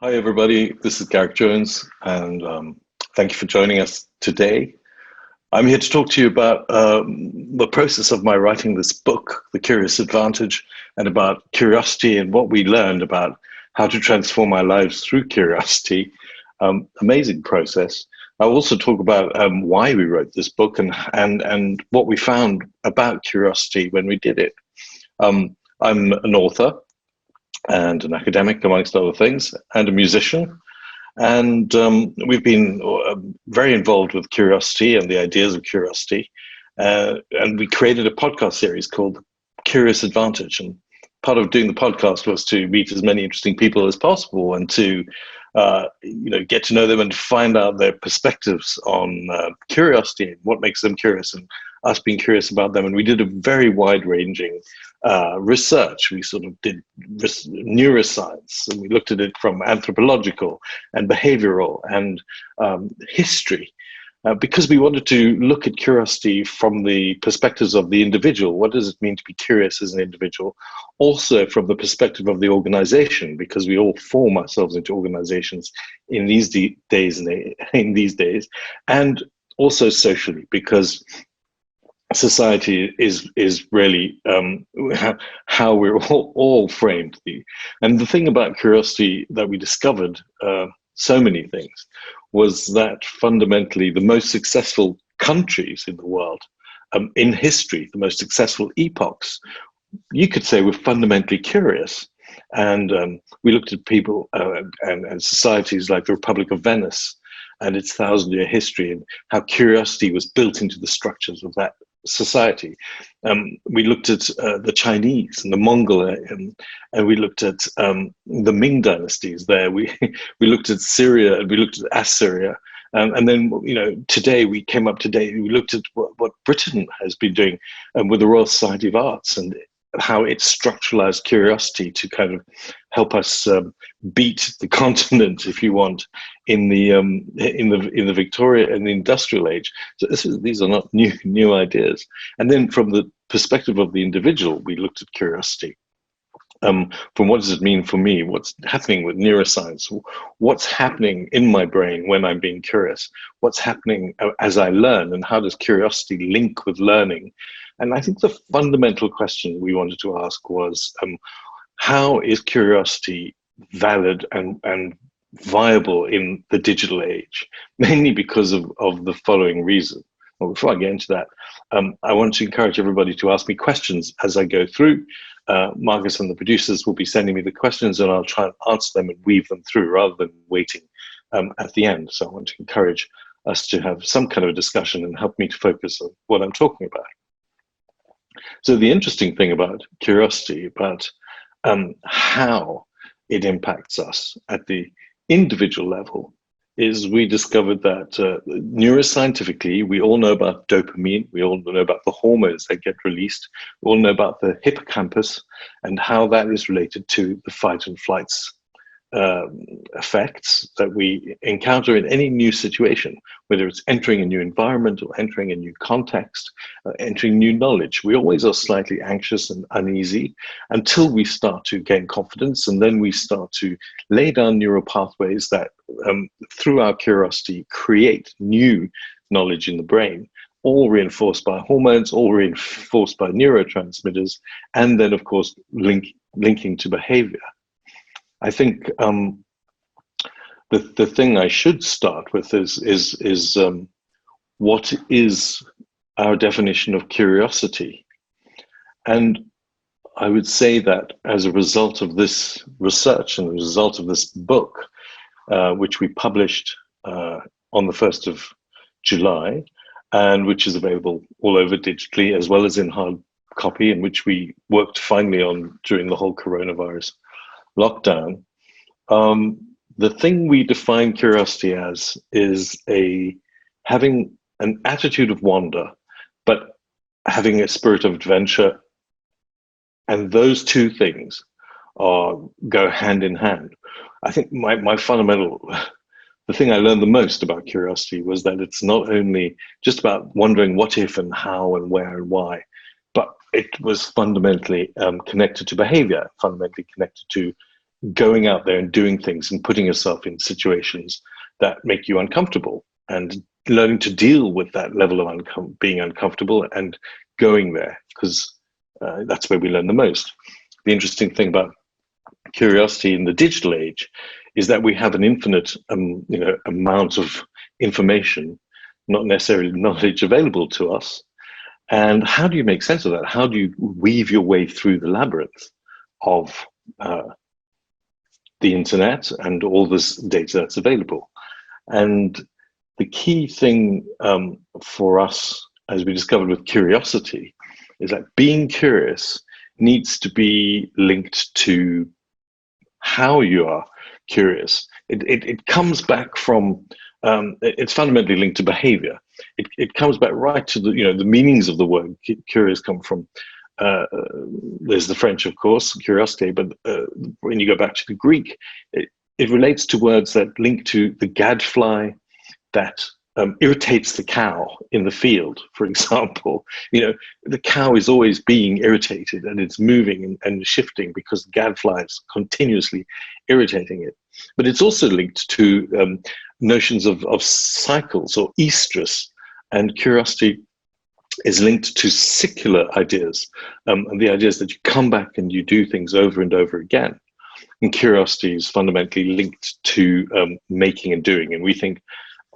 Hi, everybody. This is Garrick Jones, and thank you for joining us today. I'm here to talk to you about the process of my writing this book, The Curious Advantage, and about curiosity and what we learned about how to transform our lives through curiosity. Amazing process. I'll also talk about why we wrote this book and what we found about curiosity when we did it. I'm an author and an academic, amongst other things, and a musician. And we've been very involved with curiosity and the ideas of curiosity. And we created a podcast series called Curious Advantage. And part of doing the podcast was to meet as many interesting people as possible and to get to know them and find out their perspectives on curiosity and what makes them curious and us being curious about them. And we did a very wide-ranging research. We sort of did neuroscience, and we looked at it from anthropological and behavioral and history, because we wanted to look at curiosity from the perspectives of the individual. What does it mean to be curious as an individual? Also from the perspective of the organization, because we all form ourselves into organizations in these days, and also socially, because society is really how we're all framed. And the thing about curiosity that we discovered, so many things, was that fundamentally the most successful countries in the world, in history, the most successful epochs, you could say, were fundamentally curious. And we looked at people and societies like the Republic of Venice and its thousand-year history, and how curiosity was built into the structures of that society. We looked at the Chinese and the Mongol, and we looked at the Ming dynasties there. We looked at Syria, and we looked at Assyria. And then, we looked at what Britain has been doing with the Royal Society of Arts, and how it structuralized curiosity to kind of help us beat the continent, if you want, in the Victoria and the industrial age. So these are not new ideas. And then from the perspective of the individual, we looked at curiosity. From what does it mean for me? What's happening with neuroscience? What's happening in my brain when I'm being curious? What's happening as I learn? And how does curiosity link with learning? And I think the fundamental question we wanted to ask was, how is curiosity valid and viable in the digital age? Mainly because of the following reason. Well, before I get into that, I want to encourage everybody to ask me questions as I go through. Marcus and the producers will be sending me the questions, and I'll try and answer them and weave them through rather than waiting at the end. So I want to encourage us to have some kind of a discussion and help me to focus on what I'm talking about. So the interesting thing about curiosity, about how it impacts us at the individual level, is we discovered that neuroscientifically, we all know about dopamine, we all know about the hormones that get released, we all know about the hippocampus and how that is related to the fight and flights effects that we encounter in any new situation, whether it's entering a new environment or entering a new context, entering new knowledge. We always are slightly anxious and uneasy until we start to gain confidence, and then we start to lay down neural pathways that, through our curiosity, create new knowledge in the brain, all reinforced by hormones, all reinforced by neurotransmitters, and then, of course, linking to behavior. I think the thing I should start with is what is our definition of curiosity? And I would say that as a result of this research and the result of this book, which we published on the 1st of July, and which is available all over digitally as well as in hard copy, and which we worked finally on during the whole coronavirus lockdown. The thing we define curiosity as is having an attitude of wonder, but having a spirit of adventure. And those two things go hand in hand. I think my fundamental, the thing I learned the most about curiosity was that it's not only just about wondering what if and how and where and why, but it was fundamentally connected to behavior, fundamentally connected to going out there and doing things and putting yourself in situations that make you uncomfortable, and learning to deal with that level of being uncomfortable and going there, because that's where we learn the most. The interesting thing about curiosity in the digital age is that we have an infinite amount of information, not necessarily knowledge, available to us. And how do you make sense of that? How do you weave your way through the labyrinth of the internet and all this data that's available? And the key thing for us, as we discovered with curiosity, is that being curious needs to be linked to how you are curious. It comes back from, it's fundamentally linked to behavior. It comes back right to the meanings of the word curious come from, there's the French, of course, curiosity, but when you go back to the Greek, it relates to words that link to the gadfly that irritates the cow in the field, for example. The cow is always being irritated, and it's moving and shifting because the gadfly is continuously irritating it. But it's also linked to notions of cycles or estrus, and curiosity is linked to secular ideas, and the ideas that you come back and you do things over and over again. And curiosity is fundamentally linked to making and doing. And we think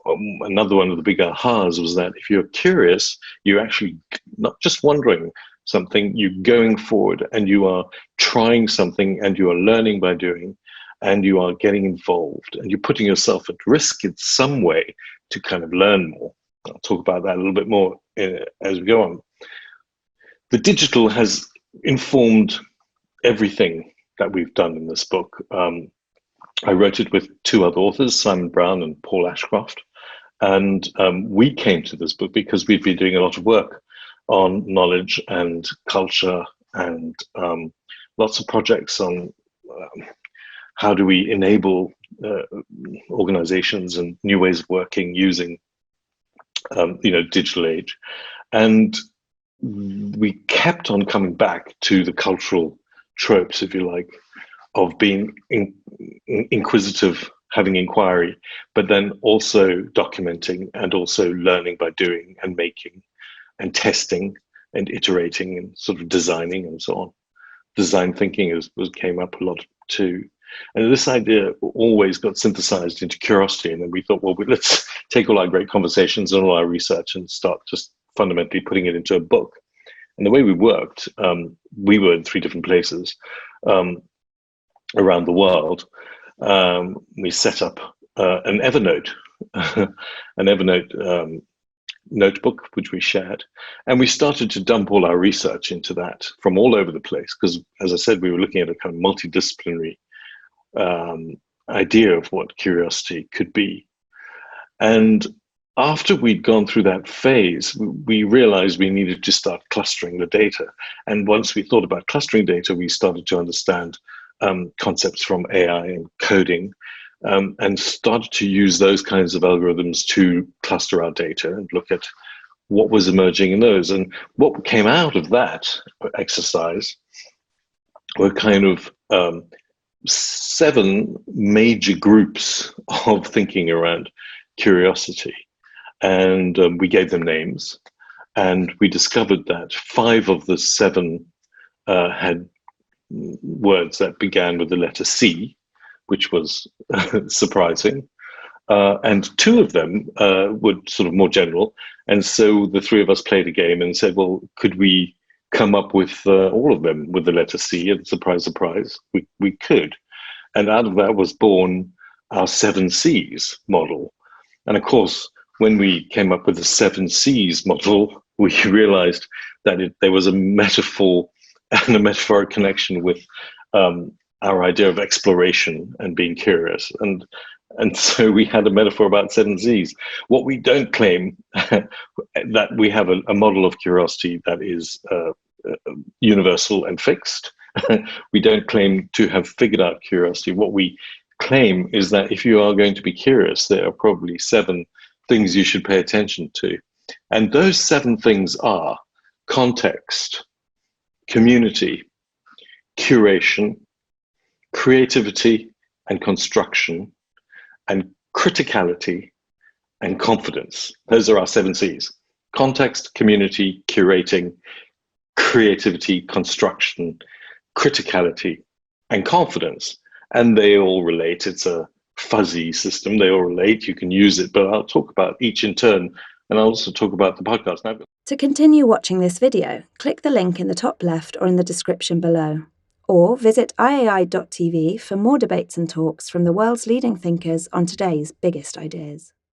another one of the big ahas was that if you're curious, you're actually not just wondering something, you're going forward and you are trying something, and you are learning by doing, and you are getting involved, and you're putting yourself at risk in some way to kind of learn more. I'll talk about that a little bit more as we go on. The digital has informed everything that we've done in this book. I wrote it with two other authors, Simon Brown and Paul Ashcroft. And we came to this book because we've been doing a lot of work on knowledge and culture, and lots of projects on how do we enable organizations and new ways of working using digital age. And we kept on coming back to the cultural tropes, if you like, of being inquisitive, having inquiry, but then also documenting, and also learning by doing and making and testing and iterating and sort of designing and so on. Design thinking came up a lot too. And this idea always got synthesized into curiosity. And then we thought, well, let's take all our great conversations and all our research and start just fundamentally putting it into a book. And the way we worked, we were in 3 different places around the world. We set up an Evernote, notebook, which we shared. And we started to dump all our research into that from all over the place. Because, as I said, we were looking at a kind of multidisciplinary idea of what curiosity could be. And after we'd gone through that phase, we realized we needed to start clustering the data. And once we thought about clustering data, we started to understand concepts from AI and coding, and started to use those kinds of algorithms to cluster our data and look at what was emerging in those. And what came out of that exercise were kind of 7 major groups of thinking around curiosity. And we gave them names, and we discovered that 5 of the 7 had words that began with the letter C, which was surprising. And 2 of them were sort of more general. And so the 3 of us played a game and said, well, could we come up with all of them with the letter C? And surprise, surprise, we could. And out of that was born our 7 Cs model. And of course, when we came up with the 7 Cs model, we realized that there was a metaphor and a metaphoric connection with our idea of exploration and being curious. And so we had a metaphor about 7 Cs. What we don't claim that we have a model of curiosity that is universal and fixed. We don't claim to have figured out curiosity. What we claim is that if you are going to be curious, there are probably 7 things you should pay attention to. And those 7 things are context, community, curation, creativity and construction, and criticality and confidence. Those are our 7 C's: context, community, curating, creativity, construction, criticality, and confidence. And they all relate. It's a fuzzy system. They all relate. You can use it, but I'll talk about each in turn. And I'll also talk about the podcast now. To continue watching this video, click the link in the top left or in the description below. Or visit iai.tv for more debates and talks from the world's leading thinkers on today's biggest ideas.